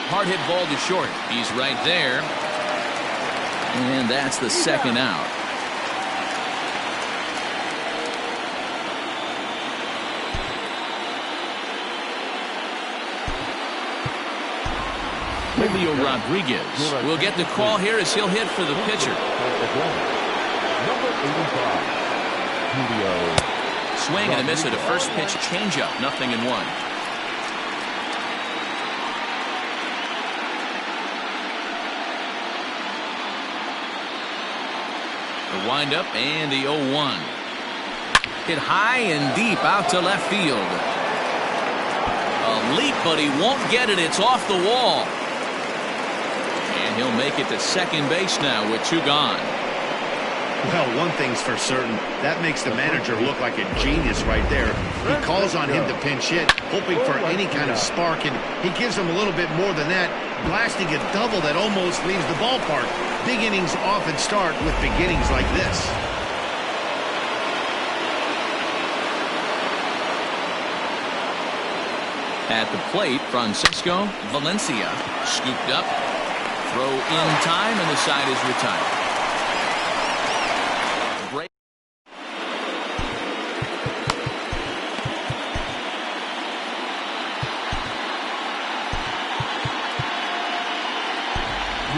Hard hit ball to short. He's right there. And that's the second out. Julio Rodriguez will get the call here as he'll hit for the pitcher. Number 85, Julio. Swing and a miss at a first pitch changeup. 0-1. The windup and the 0-1. Hit high and deep out to left field. A leap, but he won't get it. It's off the wall. And he'll make it to second base now with 2 gone. Well, one thing's for certain. That makes the manager look like a genius right there. He calls on him to pinch hit, hoping for any kind of spark, and he gives him a little bit more than that, blasting a double that almost leaves the ballpark. Big innings often start with beginnings like this. At the plate, Francisco Valencia scooped up. Throw in time, and the side is retired.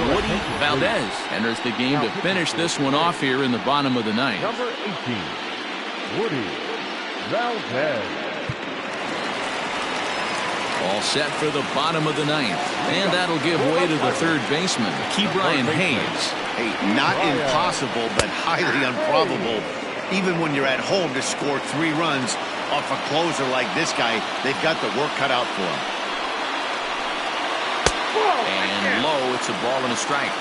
Woody Valdez enters the game to finish this one off here in the bottom of the ninth. Number 18, Woody Valdez. All set for the bottom of the ninth. And that'll give way to the third baseman, Ke'Bryan Hayes. Hey, not impossible, but highly improbable. Even when you're at home to score 3 runs off a closer like this guy, they've got the work cut out for him. And low, it's a ball and a strike.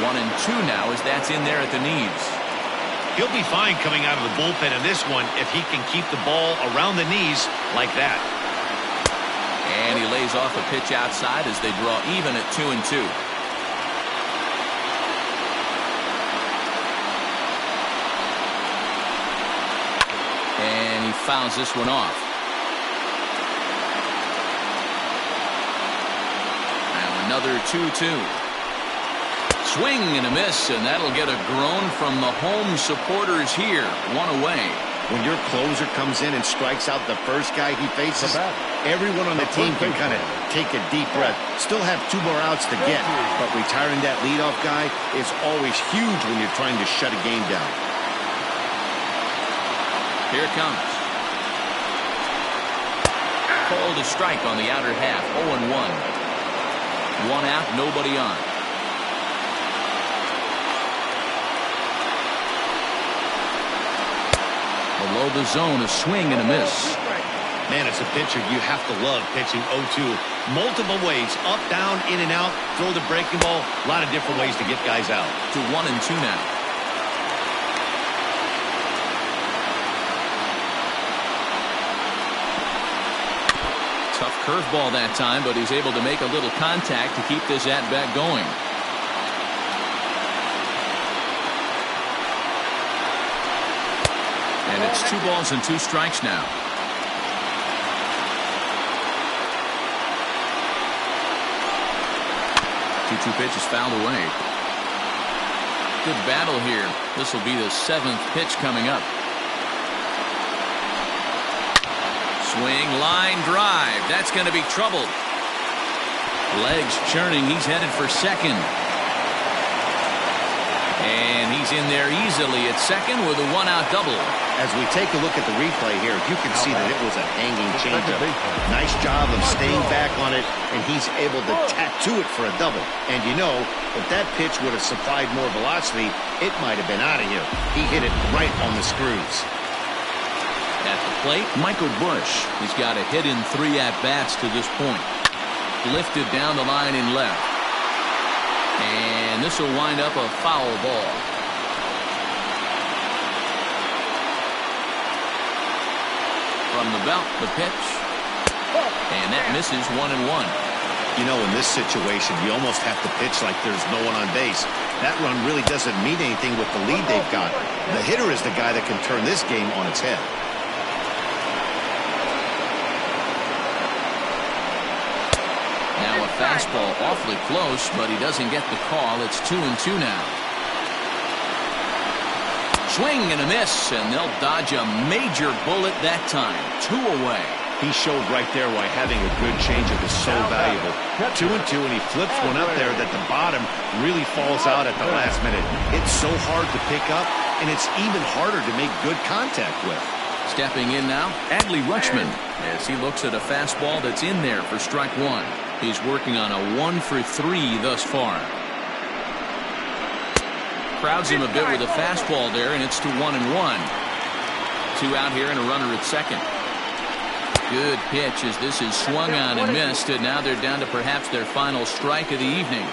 1-2 now as that's in there at the knees. He'll be fine coming out of the bullpen in this one if he can keep the ball around the knees like that. And he lays off a pitch outside as they draw even at 2-2. And he fouls this one off. Now another 2-2. Swing and a miss, and that'll get a groan from the home supporters here. 1 away. When your closer comes in and strikes out the first guy he faces, everyone on the team can kind of take a deep breath. Still have 2 more outs to get, but retiring that leadoff guy is always huge when you're trying to shut a game down. Here it comes. Called a strike on the outer half. 0-1. 1 out, nobody on. Below the zone, a swing and a miss. Man, as a pitcher, you have to love pitching 0-2. Multiple ways, up, down, in and out, throw the breaking ball. A lot of different ways to get guys out. To 1-2 now. Tough curveball that time, but he's able to make a little contact to keep this at-bat going. And it's 2 balls and 2 strikes now. Two pitches fouled away. Good battle here. This will be the 7th pitch coming up. Swing, line drive. That's going to be trouble. Legs churning. He's headed for second. And he's in there easily at second with a 1-out double. As we take a look at the replay here, you can see that it was a hanging changeup. Nice job of staying back on it, and he's able to tattoo it for a double. And you know, if that pitch would have supplied more velocity, it might have been out of here. He hit it right on the screws. At the plate, Michael Busch. He's got a hit in 3 at-bats to this point. Lifted down the line in left. And this will wind up a foul ball. From the belt, the pitch. And that misses 1-1. You know, in this situation, you almost have to pitch like there's no one on base. That run really doesn't mean anything with the lead they've got. The hitter is the guy that can turn this game on its head. Now a fastball awfully close, but he doesn't get the call. It's 2-2 now. Swing and a miss, and they'll dodge a major bullet that time. 2 away. He showed right there why having a good changeup is so valuable. 2-2, and he flips one up there that the bottom really falls out at the last minute. It's so hard to pick up, and it's even harder to make good contact with. Stepping in now, Adley Rutschman, as he looks at a fastball that's in there for strike one. He's working on a 1-for-3 thus far. Crowds him a bit with a fastball there, and it's to 1-1. 2 out here and a runner at second. Good pitch as this is swung on and missed, and now they're down to perhaps their final strike of the evening.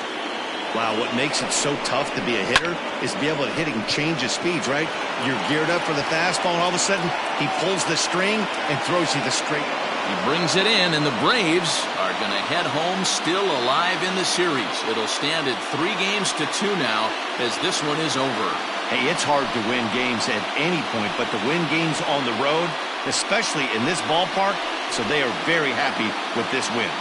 Wow, what makes it so tough to be a hitter is to be able to hit and change his speeds, right? You're geared up for the fastball, and all of a sudden, he pulls the string and throws you the straight. He brings it in, and the Braves are going to head home still alive in the series. It'll stand at 3-2 now as this one is over. Hey, it's hard to win games at any point, but to win games on the road, especially in this ballpark, so they are very happy with this win.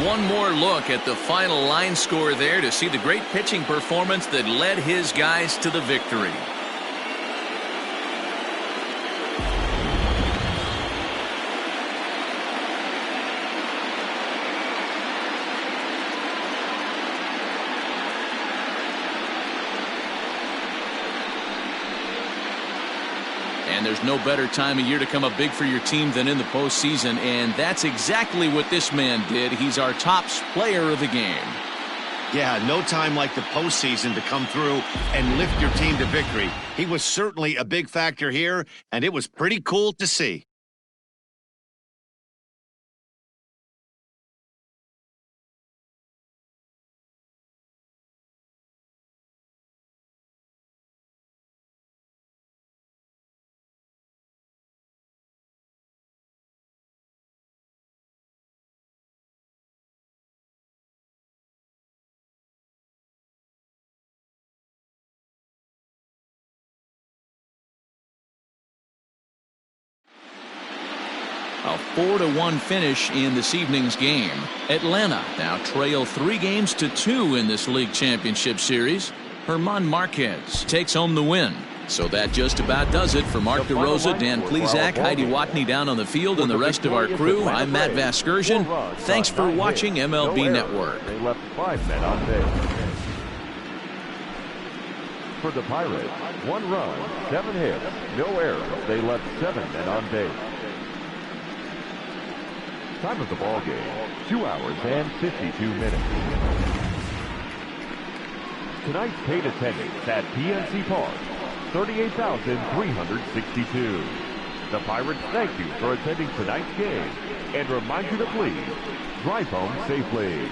One more look at the final line score there to see the great pitching performance that led his guys to the victory. And there's no better time of year to come up big for your team than in the postseason, and that's exactly what this man did. He's our top player of the game. Yeah, no time like the postseason to come through and lift your team to victory. He was certainly a big factor here, and it was pretty cool to see. A 4-1 finish in this evening's game. Atlanta now trail 3-2 in this league championship series. Germán Márquez takes home the win. So that just about does it for Mark DeRosa, Dan Plesac, Heidi Watney down on the field, and the rest of our crew. I'm Matt Vasgersian. Thanks for watching MLB Network. They left 5 men on base. For the Pirates, 1 run, 7 hits, no errors. They left 7 men on base. Time of the ball game, 2 hours and 52 minutes. Tonight's paid attendance at PNC Park, 38,362. The Pirates thank you for attending tonight's game and remind you to please drive home safely.